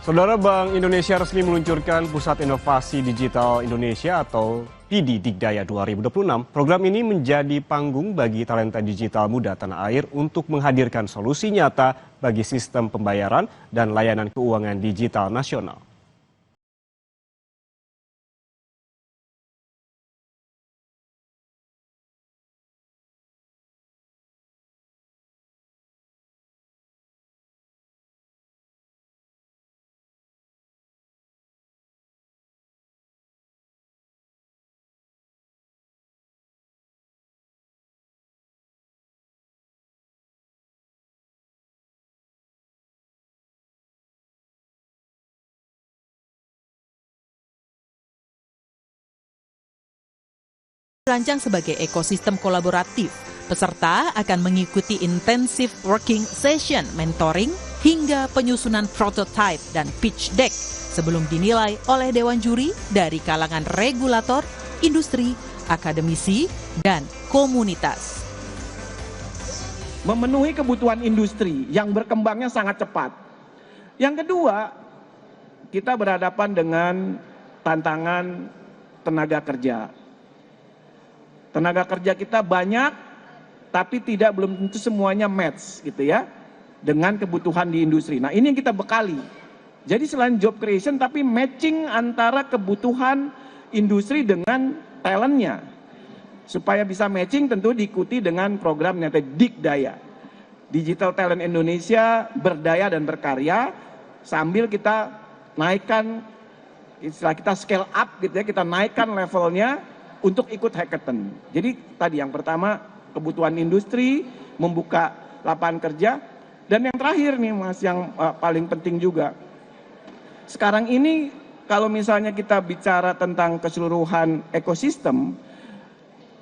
Saudara, Bank Indonesia resmi meluncurkan Pusat Inovasi Digital Indonesia atau PD Digdaya 2026. Program ini menjadi panggung bagi talenta digital muda tanah air untuk menghadirkan solusi nyata bagi sistem pembayaran dan layanan keuangan digital nasional. Dirancang sebagai ekosistem kolaboratif, peserta akan mengikuti intensive working session, mentoring, hingga penyusunan prototype dan pitch deck sebelum dinilai oleh Dewan Juri dari kalangan regulator, industri, akademisi, dan komunitas. Memenuhi kebutuhan industri yang berkembangnya sangat cepat. Yang kedua, kita berhadapan dengan tantangan tenaga kerja. Tenaga kerja kita banyak, tapi belum tentu semuanya match gitu ya dengan kebutuhan di industri. Nah, ini yang kita bekali. Jadi selain job creation, tapi matching antara kebutuhan industri dengan talentnya. Supaya bisa matching tentu diikuti dengan program yang Digdaya. Digital Talent Indonesia berdaya dan berkarya, sambil kita naikkan, istilah kita scale up gitu ya, kita naikkan levelnya untuk ikut hackathon. Jadi tadi yang pertama kebutuhan industri, membuka lapangan kerja, dan yang terakhir nih Mas yang paling penting juga. Sekarang ini kalau misalnya kita bicara tentang keseluruhan ekosistem,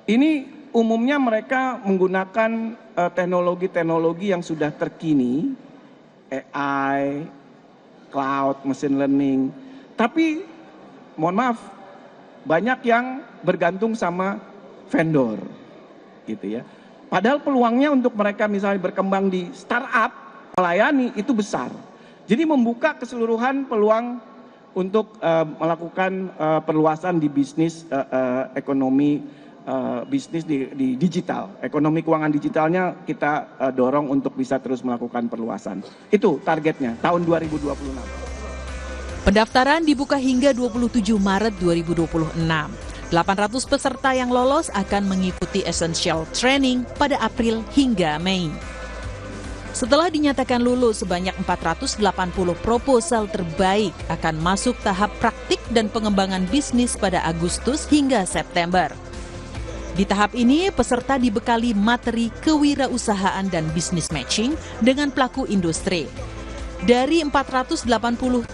ini umumnya mereka menggunakan teknologi-teknologi yang sudah terkini, AI, cloud, machine learning. Tapi mohon maaf, banyak yang bergantung sama vendor gitu ya. Padahal peluangnya untuk mereka misalnya berkembang di startup, melayani itu besar. Jadi membuka keseluruhan peluang untuk melakukan perluasan di bisnis ekonomi bisnis di digital. Ekonomi keuangan digitalnya kita dorong untuk bisa terus melakukan perluasan. Itu targetnya tahun 2026. Pendaftaran dibuka hingga 27 Maret 2026. 800 peserta yang lolos akan mengikuti essential training pada April hingga Mei. Setelah dinyatakan lulus, sebanyak 480 proposal terbaik akan masuk tahap praktik dan pengembangan bisnis pada Agustus hingga September. Di tahap ini, peserta dibekali materi kewirausahaan dan bisnis matching dengan pelaku industri. Dari 480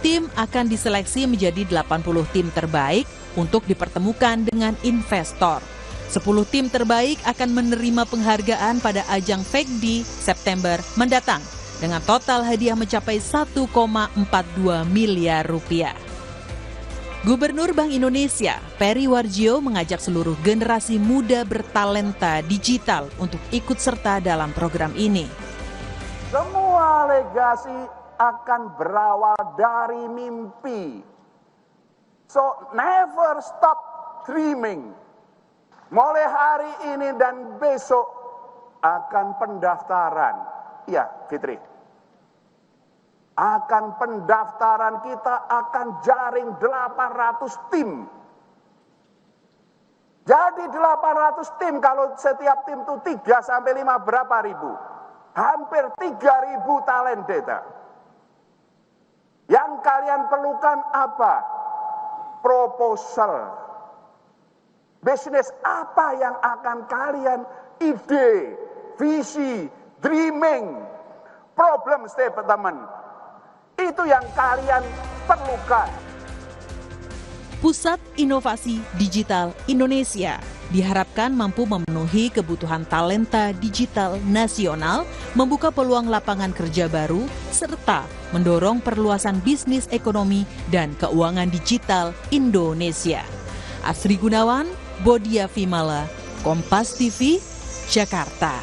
tim akan diseleksi menjadi 80 tim terbaik untuk dipertemukan dengan investor. 10 tim terbaik akan menerima penghargaan pada ajang FECDI September mendatang dengan total hadiah mencapai 1,42 miliar rupiah. Gubernur Bank Indonesia, Peri Warjio, mengajak seluruh generasi muda bertalenta digital untuk ikut serta dalam program ini. Semua legasi akan berawal dari mimpi. So never stop dreaming. Mulai hari ini dan besok akan pendaftaran. Iya, Fitri. Akan pendaftaran kita akan jaring 800 tim. Jadi 800 tim, kalau setiap tim itu 3 sampai 5 berapa ribu? Hampir 3.000 talent data. Yang kalian perlukan apa? Proposal. Bisnis apa yang akan kalian ide, visi, dreaming, problem statement. Itu yang kalian perlukan. Pusat Inovasi Digital Indonesia diharapkan mampu memenuhi kebutuhan talenta digital nasional, membuka peluang lapangan kerja baru, serta mendorong perluasan bisnis ekonomi dan keuangan digital Indonesia. Asri Gunawan, Bodia Vimala, Kompas TV, Jakarta.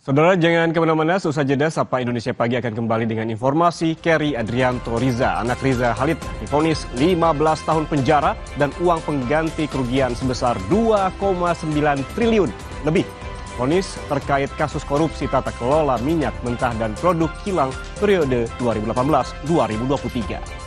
Saudara, jangan kemana-mana, seusai jeda Sapa Indonesia Pagi akan kembali dengan informasi. Kerry Adrianto Riza, anak Riza Khalid, divonis 15 tahun penjara dan uang pengganti kerugian sebesar 2,9 triliun lebih. Vonis terkait kasus korupsi tata kelola minyak mentah dan produk kilang periode 2018-2023.